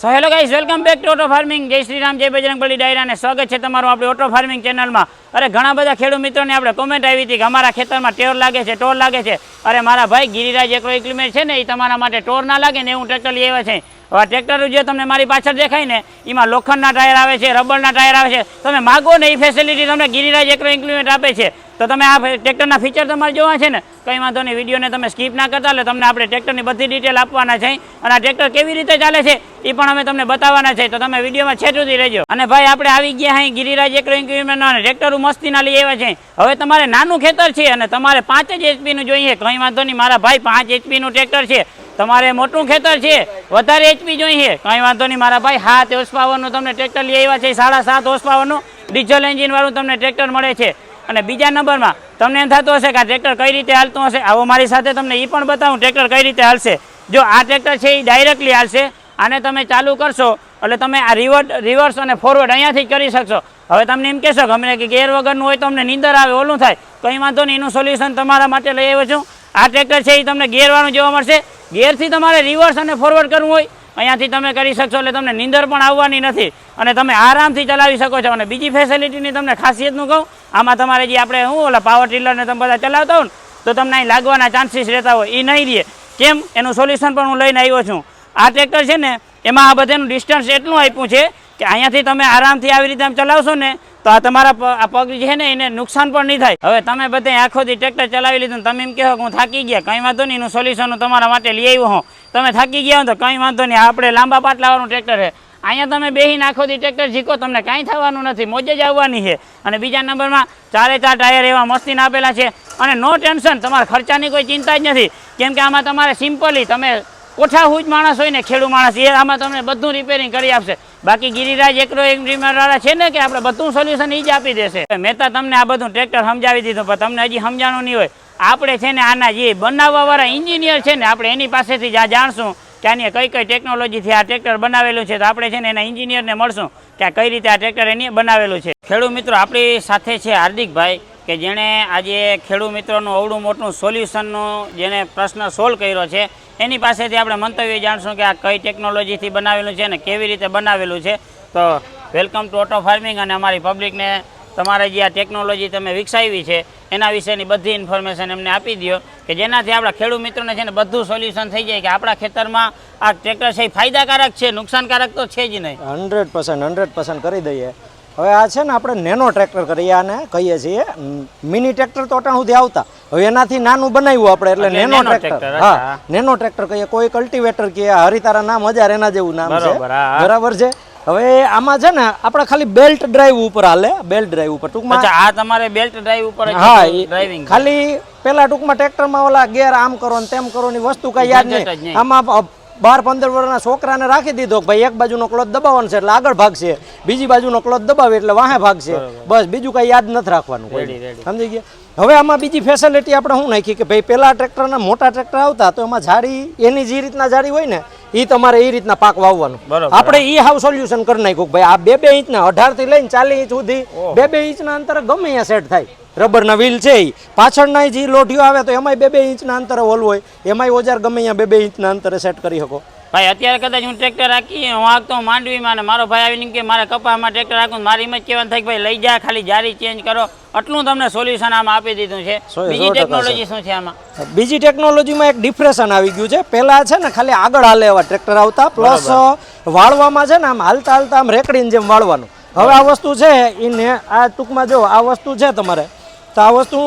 So hello guys, welcome back to auto farming. જય શ્રી રામ, જય બજરંગબલી ડાયરા અને સ્વાગત છે તમારું આપણી ઓટો ફાર્મિંગ ચેનલમાં. અરે ઘણા બધા ખેડૂત મિત્રોને આપણે કોમેન્ટ આવી હતી કે અમારા ખેતરમાં ટેર લાગે છે, ટોર લાગે છે. અરે મારા ભાઈ ગિરિરાજ એગ્રો ઇક્વિપમેન્ટ છે ને, એ તમારા માટે ટોર ના લાગે ને એવું ટ્રેક્ટર લઈ આવ્યા છે. હવે ટ્રેક્ટર જે તમને મારી પાછળ દેખાય ને, એમાં લોખંડના ટાયર આવે છે, રબરના ટાયર આવે છે. તમે માગો ને એ ફેસિલિટી તમને ગિરિરાજ એગ્રો ઇક્વિપમેન્ટ આપે છે. તો તમે આ ટ્રેક્ટરના ફીચર તમારે જોવા છે ને, કંઈ વાંધો નહીં, વિડીયોને તમે સ્કીપ ના કરતા. એટલે તમને આપણે ટ્રેક્ટરની બધી ડિટેલ આપવાના છે અને આ ટ્રેક્ટર કેવી રીતે ચાલે છે એ પણ અમે તમને બતાવવાના છે. તો તમે વિડીયોમાં છેટ સુધી રહેજો. અને ભાઈ આપણે આવી ગયા અહીં ગિરિરાજ એગ્રો ઇક્વિપમેન્ટના ટ્રેક્ટર મસ્તીના લઈ આવ્યા છે. હવે તમારે નાનું ખેતર છે અને તમારે 5 જ એચપીનું જોઈએ, કંઈ વાંધો નહીં મારા ભાઈ, 5 એચપીનું ટ્રેક્ટર છે. તમારે મોટું ખેતર છે, વધારે એચપી જોઈએ, કંઈ વાંધો નહીં મારા ભાઈ, 7 હોર્સ પાવરનું તમને ટ્રેક્ટર લઈ આવ્યા છે. 7.5 હોર્સ પાવરનું ડીઝલ એન્જિનવાળું તમને ટ્રેક્ટર મળે છે. અને બીજા નંબરમાં તમને એમ થતું હશે કે આ ટ્રેક્ટર કઈ રીતે હાલતું હશે, આવો મારી સાથે તમને એ પણ બતાવું ટ્રેક્ટર કઈ રીતે હાલશે. જો આ ટ્રેક્ટર છે એ ડાયરેક્ટલી હાલશે. આને તમે ચાલુ કરશો એટલે તમે આ રિવર્સ અને ફોરવર્ડ અહીંયાથી જ કરી શકશો. હવે તમને એમ કહેશો કે અમને કે ગેર વગરનું હોય તો અમને નીંદર આવે, ઓલું થાય, કંઈ વાંધો નહીં, એનું સોલ્યુશન તમારા માટે લઈ આવ્યો છું. આ ટ્રેક્ટર છે એ તમને ગેરવાળું જોવા મળશે. ગેરથી તમારે રિવર્સ અને ફોરવર્ડ કરવું હોય અહીંયાથી તમે કરી શકશો, એટલે તમને નીંદર પણ આવવાની નથી અને તમે આરામથી ચલાવી શકો છો. અને બીજી ફેસિલિટીની તમને ખાસિયતનું કહું, આમાં તમારે જે આપણે ઓલા પાવર ટીલરને તમે બધા ચલાવતા હો ને, તો તમને અહીં લાગવાના ચાન્સીસ રહેતા હોય એ નહીં રહે. કેમ, એનું સોલ્યુશન પણ હું લઈને આવ્યો છું. આ ટ્રેક્ટર છે ને, એમાં આ બધાનું ડિસ્ટન્સ એટલું આપ્યું છે કે અહીંયાથી તમે આરામથી આવી રીતે આમ ચલાવશો ને તો આ તમારા પગ છે ને એને નુકસાન પણ નહીં થાય. હવે તમે બધે આખોથી ટ્રેક્ટર ચલાવી લીધું, તમે એમ કહો કે હું થાકી ગયા, કંઈ વાંધો નહીં, એનું સોલ્યુશન હું તમારા માટે લઈ આવ્યો હું. તમે થાકી ગયા હો તો કંઈ વાંધો નહીં, આપણે લાંબા પાટલાવાળું ટ્રેક્ટર છે. અહીંયા તમે બેહીને આખોથી ટ્રેક્ટર શીખો, તમને કાંઈ થવાનું નથી, મોજે જ આવવાની છે. અને બીજા નંબરમાં 4 ટાયર એવા મસ્તીના આપેલા છે અને નો ટેન્શન, તમારા ખર્ચાની કોઈ ચિંતા જ નથી. કેમ કે આમાં તમારે સિમ્પલી તમે ઓછા જ માણસ હોય ને, ખેડૂત માણસ, એ આમાં તમને બધું રિપેરિંગ કરી આપશે. બાકી ગિરિરાજ એગ્રો ઇક્વિપમેન્ટવાળા છે ને કે આપણે બધું સોલ્યુશન એ જ આપી દેશે. મેં તો તમને આ બધું ટ્રેક્ટર સમજાવી દીધું, પણ તમને હજી સમજાણું નહીં હોય. આપણે છે ને આના જે બનાવવાવાળા એન્જિનિયર છે ને, આપણે એની પાસેથી જ જાણશું કે આની કઈ કઈ ટેકનોલોજીથી આ ટ્રેક્ટર બનાવેલું છે. તો આપણે છે ને એના એન્જિનિયરને મળશું કે આ કઈ રીતે આ ટ્રેક્ટર એની બનાવેલું છે. ખેડૂત મિત્રો આપણી સાથે છે હાર્દિકભાઈ, કે જેણે આજે ખેડૂત મિત્રોનું અવડું મોટું સોલ્યુશનનું જેને પ્રશ્ન સોલ્વ કર્યો છે. એની પાસેથી આપણે મંતવ્ય જાણશું કે આ કઈ ટેકનોલોજીથી બનાવેલું છે અને કેવી રીતે બનાવેલું છે. તો વેલકમ ટુ ઓટો ફાર્મિંગ. અને અમારી પબ્લિકને તમારે જે આ ટેકનોલોજી તમે વિકસાવી છે એના વિશેની બધી ઇન્ફોર્મેશન એમને આપી દો, કે જેનાથી આપણા ખેડૂત મિત્રોને છે ને બધું સોલ્યુશન થઈ જાય કે આપણા ખેતરમાં આ ટ્રેક્ટર છે ફાયદાકારક છે, નુકસાનકારક તો છે જ નહીં. 100% કરી દઈએ. હવે આ છે ને આપણે નેનો ટ્રેક્ટર કરીએ, આને કહીએ છીએ. મિની ટ્રેક્ટર તો અટાણ સુધી આવતા, હવે એનાથી નાનું બનાવ્યું આપણે એટલે નેનો ટ્રેક્ટર. હા, નેનો ટ્રેક્ટર કહીએ, કોઈ કલ્ટિવેટર કહીએ, હરિતારા નામ 1000 એના જેવું નામ છે, બરાબર છે. હવે આમાં છે ને આપણે ખાલી બેલ્ટ ડ્રાઈવ ઉપર હાલે, બેલ્ટ ડ્રાઈવ ઉપર ટૂંકમાં. આ તમારે બેલ્ટ ડ્રાઈવ ઉપર હા, ડ્રાઇવિંગ ખાલી પેલા ટૂંકમાં ટ્રેક્ટરમાં ઓલા ગેર આમ કરો ને તેમ કરો ની વસ્તુ કઈ યાદ નહીં. આમાં 12-15 વર્ષના છોકરાને રાખી દીધો, ભાઈ એક બાજુનો ક્લોથ દબાવવાનો છે એટલે આગળ ભાગશે, બીજી બાજુનો ક્લોથ દબાવે એટલે વાહે ભાગશે, બસ બીજું કઈ યાદ નથી રાખવાનું. સમજી ગયા? હવે આમાં બીજી ફેસિલિટી આપણે શું નાખી કે ભાઈ પેલા ટ્રેક્ટરના મોટા ટ્રેક્ટર આવતા તો એમાં ઝાડી એની જે રીતના ઝાડી હોય ને એ તમારે એ રીતના પાક વાવવાનું. આપણે એ હાવ સોલ્યુશન કરી નાખ્યું ભાઈ. આ 2-2 ઇંચના 18 થી લઈને 40 ઇંચ સુધી 2-2 ઇંચના અંતરે ગમે અહીંયા સેટ થાય. રબરના વ્હીલ છે એ પાછળના જે લોઢીઓ આવે તો એમાંય 2-2 ઇંચના અંતરે હોલ હોય, એમાંય ઓજાર ગમે અહીંયા 2-2 ઇંચના અંતરે સેટ કરી શકો. ભાઈ અત્યારે કદાચ હું ટ્રેક્ટર રાખી હું આગતો માંડવીમાં ને મારો ભાઈ આવીને કે મારે કપાસમાં ટ્રેક્ટર રાખું, મારી એમ જ કહેવાનું થાય કે ભાઈ લઈ જા, ખાલી જારી ચેન્જ કરો, આટલું તમને સોલ્યુશન આમાં આપી દીધું છે. બીજી ટેકનોલોજી શું છે આમાં? બીજી ટેકનોલોજીમાં એક ડિફ્રેશન આવી ગયું છે. પહેલા છે ને ખાલી આગળ હાલે એવા ટ્રેક્ટર આવતા, પ્લસ વાળવામાં છે ને આમ હાલતા હાલતા આમ રેકડીને જેમ વાળવાનું. હવે આ વસ્તુ છે એને આ ટૂંકમાં જો આ વસ્તુ છે તમારે, તો આ વસ્તુ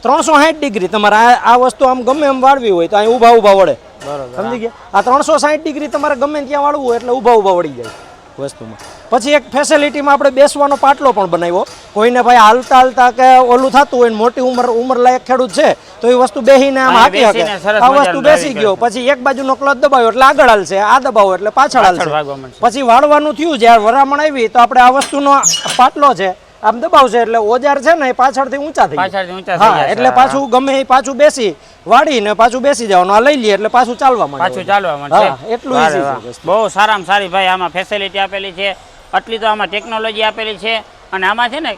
360 ડિગ્રી તમારે આ વસ્તુ આમ ગમે એમ વાળવી હોય તો અહીં ઊભા ઊભા વળે. સમજી ગયા? આ 360 ડિગ્રી તમારે ગમે ત્યાં વાળવું હોય એટલે ઊભા ઊભા વળી જાય વસ્તુમાં. પછી એક ફેસિલિટીમાં આપણે બેસવાનો પાટલો પણ બનાવ્યો. કોઈને ભાઈ હાલતા હાલતા કે ઓલું થતું હોય, મોટી ઉંમર લાયક ખેડૂત છે તો એ વસ્તુ બેસીને આમ હાકી શકે, આ વસ્તુ બેસી ગયો. પછી એક બાજુનો ક્લચ દબાવ્યો એટલે આગળ હાલશે, આ દબાવો એટલે પાછળ હાલશે. પછી વાળવાનું થયું, જ્યારે વરામણ આવી તો આપણે આ વસ્તુનો પાટલો છે આમ દબાવશે એટલે ઓજાર છે ને એ પાછળથી ઊંચા થઈ જાય. એટલે પાછું ગમે એ પાછું બેસી વાળીને પાછું બેસી જવાનું, આ લઈ લઈએ એટલે પાછું ચાલવા માંડે. એટલું ઈઝી છે. બહુ સારામાં સારી ભાઈ આમાં ફેસિલિટી આપેલી છે, આટલી તો આમાં ટેકનોલોજી આપેલી છે. અને આમાં છે ને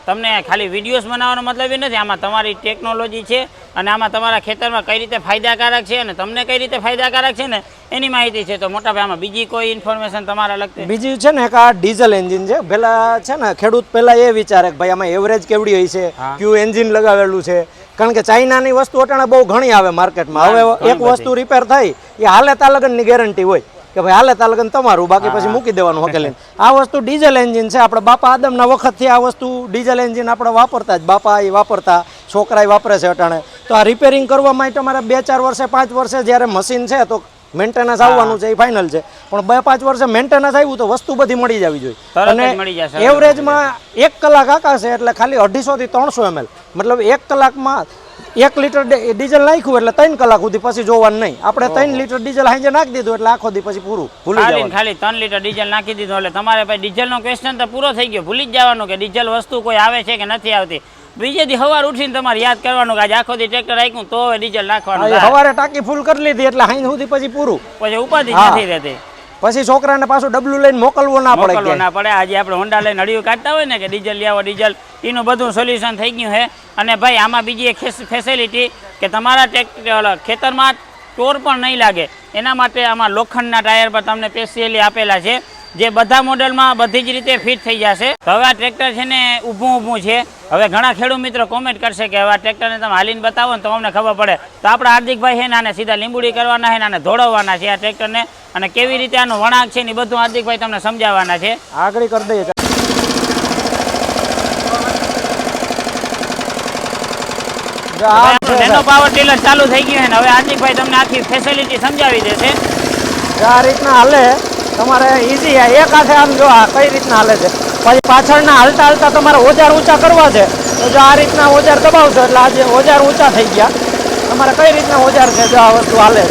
તમને ખાલી વિડીયોઝ બનાવવાનો મતલબ એ નથી, આમાં તમારી ટેકનોલોજી છે અને આમાં તમારા ખેતરમાં કઈ રીતે ફાયદાકારક છે અને તમને કઈ રીતે ફાયદાકારક છે ને એની માહિતી છે. તો મોટા ભાઈ આમાં બીજી કોઈ ઇન્ફોર્મેશન તમારા લગતી? બીજું છે ને કે આ ડીઝલ એન્જિન છે. પેલા છે ને ખેડૂત પેલા એ વિચારે કે ભાઈ આમાં એવરેજ કેવડી હોય છે, કયું એન્જિન લગાવેલું છે, કારણ કે ચાઇનાની વસ્તુ અટાણે બહુ ઘણી આવે માર્કેટમાં. હવે એક વસ્તુ રિપેર થઈ એ હાલે તા લગનની ગેરંટી હોય કે ભાઈ હાલે તા લગન તમારું, બાકી પછી મૂકી દેવાનું હકેલીને. આ વસ્તુ ડીઝલ એન્જિન છે. આપણે બાપા આદમના વખતથી આ વસ્તુ ડીઝલ એન્જિન આપણે વાપરતા જ, બાપા એ વાપરતા, છોકરા વાપરે છે અટાણે. તો આ રિપેરિંગ કરવા માટે તમારે 2-4 વર્ષે 5 વર્ષે જ્યારે મશીન છે તો મેન્ટેનન્સ આવવાનું છે એ ફાઇનલ છે, પણ 2-5 વર્ષે મેન્ટેનન્સ આવ્યું તો વસ્તુ બધી મળી જવી જોઈએ. અને એવરેજમાં 1 કલાક આકાશે એટલે ખાલી 250 થી 300 ml, મતલબ 1 કલાકમાં 1 લીટર ડીઝલ નાખ્યું એટલે 3 કલાક સુધી પછી જોવાનું નહીં. આપણે 3 લીટર ડીઝલ હાંજે નાખી દીધું એટલે આખો દી પછી પૂરું ભૂલી જવાનું. ખાલી 3 લીટર ડીઝલ નાખી દીધું એટલે તમારે ભાઈ ડીઝલનો ક્વેશ્ચન તો પૂરો થઈ ગયો. ભૂલી જ જવાનું કે ડીઝલ વસ્તુ કોઈ આવે છે કે નથી આવતી. બીજે દી સવાર ઉઠીને તમારે યાદ કરવાનું કે આજે આખો દી ટ્રેક્ટર રાખ્યું તો હવે ડીઝલ નાખવાનું. સવારે ટાંકી ફૂલ કરી લીધી એટલે હાઈ સુધી પછી પૂરું, પછી ઉપાધિ નથી રહેતી. પછી છોકરાને પાછું ડબલું લઈને મોકલવો ના પડે. આજે આપણે હોન્ડા લઈને અડિયું કાઢતા હોય ને કે ડીઝલ લેવો ડીઝલ, એનું બધું સોલ્યુશન થઈ ગયું છે. અને ભાઈ આમાં બીજી એક ફેસિલિટી કે તમારા ખેતરમાં ટોર પણ નહીં લાગે એના માટે આમાં લોખંડના ટાયર પર તમને સ્પેશિયલી આપેલા છે, જે બધા મોડેલમાં બધી જ રીતે ફિટ થઈ જશે. હવે આ ટ્રેક્ટર છે ને ઊભું છે. હવે ઘણા ખેડૂત મિત્રો કોમેન્ટ કરશે કે હવે આ ટ્રેક્ટરને તમે હાલીને બતાવો ને તો અમને ખબર પડે. તો આપણા હાર્દિકભાઈ છે ને આને સીધા લીંબુડી કરવાના છે ને આને ધોળવવાના છે આ ટ્રેક્ટરને, અને કેવી રીતે આનો વળાંક છે ને બધું હાર્દિકભાઈ તમને સમજાવવાના છે. આગળ કરી દઈએ. નેનો પાવર ટીલર ચાલુ થઈ ગયું છે ને હવે હાર્દિકભાઈ તમને આખી ફેસિલિટી સમજાવી દેશે. આ રીતના હાલે તમારે ઈઝી. એક હાથે આમ જો આ કઈ રીતના હાલે છે, પછી પાછળના હાલતા હાલતા તમારે ઓજાર ઊંચા કરવા છે તો જો આ રીતના ઓજાર દબાવશો એટલે આજે ઓજાર ઊંચા થઈ ગયા. તમારે કઈ રીતના ઓજાર છે જો આ વસ્તુ હાલે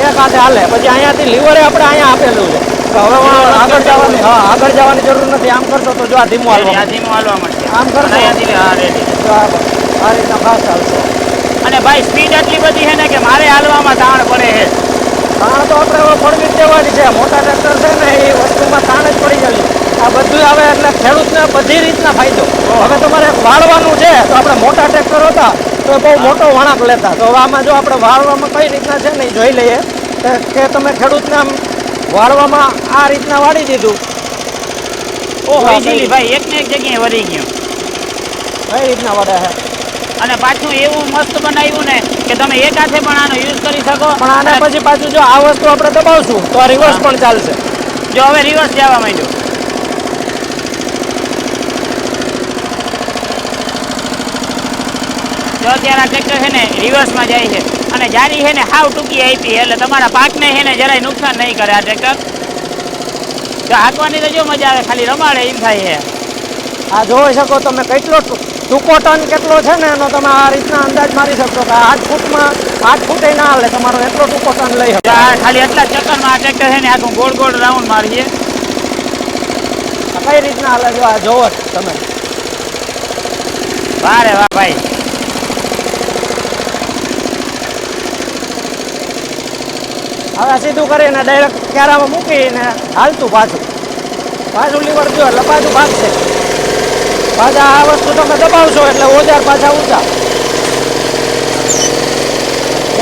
એક હાથે હાલે. પછી અહીંયાથી લીવરે આપણે અહીંયા આપેલું છે તો હવે આગળ જવાની જરૂર નથી. આમ કરશો તો જો આ ધીમું હાલવા મળશે. આમ કરશો આ રીતના ફાસ્ટ હાલશે. અને ભાઈ સ્પીડ એટલી બધી છે ને કે મારે હાલવામાં તાણ પડે છે. તાણ તો આપણે હવે પડવી જ દેવાની છે. મોટા ટ્રેક્ટર છે ને એ વસ્તુમાં તાણ જ પડી જાય. આ બધું આવે એટલે ખેડૂતને બધી રીતના ફાયદો. હવે તમારે વાળવાનું છે તો આપણે મોટા ટ્રેક્ટર હતા તો બહુ મોટો વળાંક લેતા, તો હવે આમાં જો આપણે વાળવામાં કઈ રીતના છે ને એ જોઈ લઈએ કે તમે ખેડૂતને આમ વાળવામાં આ રીતના વાળી દીધું. ઓહો ઈઝીલી ભાઈ એકને એક જગ્યાએ વળી ગયું. કઈ રીતના વળે છે. અને પાછું એવું મસ્ત બનાવ્યું ને કે તમે એક હાથે પણ આનો યુઝ કરી શકો. પણ આને પછી પાછું જો આ વસ્તુ આપણે દબાવશું તો આ રિવર્સ પણ ચાલશે. જો હવે રિવર્સ જવા માંડ્યું. જો અત્યારે આ ટ્રેક્ટર છે ને રિવર્સમાં જાય છે અને જારી છે ને હાવ ટૂંકી આપી એટલે તમારા પાકને છે ને જરાય નુકસાન નહીં કરે આ ટ્રેક્ટર. જો હાંકવાની તો જો મજા આવે, ખાલી રમાડે એમ થાય છે. આ જોઈ શકો તમે કેટલો ટૂંકો ટન કેટલો છે ને એનો તમે આ રીતના અંદાજ મારી શકશો કે 8 ફૂટમાં 8 ફૂટે ના હાલે તમારો એટલો ટૂંકો ટન લઈ શકો. ખાલી એટલા ચક્કરમાં આ ટ્રેક્ટર છે ને આખું ગોળ ગોળ રાઉન્ડ મારીએ. કઈ રીતના હાલે જો આ જોવો તમે. વારે વાહ ભાઈ. હવે સીધું કરીને ડાયરેક્ટ ક્યારામાં મૂકીને હાલતું પાછું લીવર દો એટલે પાછું ભાગશે. પાછા આ વસ્તુ તમે દબાવશો એટલે ઓજાર પાછા ઊંચા.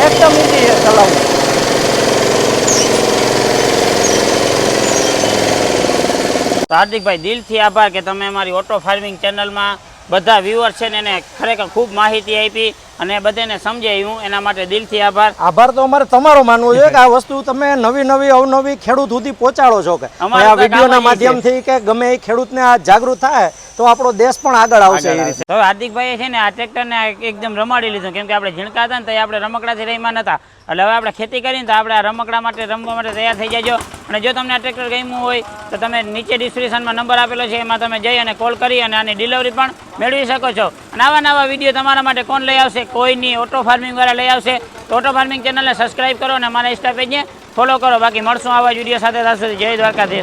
એકદમ ઈઝી છે ચલાવવું. હાર્દિકભાઈ દિલથી આભાર કે તમે અમારી ઓટો ફાર્મિંગ ચેનલમાં બધા વ્યુઅર્સ છે ને એને ખરેખર ખૂબ માહિતી આપી અને બધાને સમજાવ્યું, એના માટે દિલથી આભાર. આભાર તો અમારે તમારો માનવો જોઈએ કે આ વસ્તુ તમે નવી અવનવી ખેડૂત સુધી પહોંચાડો છો કે આ વિડીયોના માધ્યમથી કે ગમે એ ખેડૂતને આ જાગૃત થાય તો આપણો દેશ પણ આગળ આવશે. હવે હાર્દિકભાઈ છે ને આ ટ્રેક્ટરને એકદમ રમાડી લીધું, કેમ કે આપણે ઝીણકા હતા ને તો આપણે રમકડાથી રહીમાં નતા, એટલે હવે આપણે ખેતી કરીને તો આપણે આ રમકડા માટે રમવા માટે તૈયાર થઈ જાજો. અને જો તમને આ ટ્રેક્ટર ગમ્યું હોય તો તમે નીચે ડિસ્ક્રિપ્શનમાં નંબર આપેલો છે એમાં તમે જઈ અને કોલ કરી અને આની ડિલિવરી પણ મેળવી શકો છો. અને આવા વિડીયો તમારા માટે કોણ લઈ આવશે? કોઈ નહીં, ઓટો ફાર્મિંગ વાળા લઈ આવશે. તો ઓટો ફાર્મિંગ ચેનલને સબસ્ક્રાઈબ કરો અને અમારા ઇન્સ્ટા પેજને ફોલો કરો. બાકી મળશું આવા વિડીયો સાથે. જય દ્વારકાધીશ.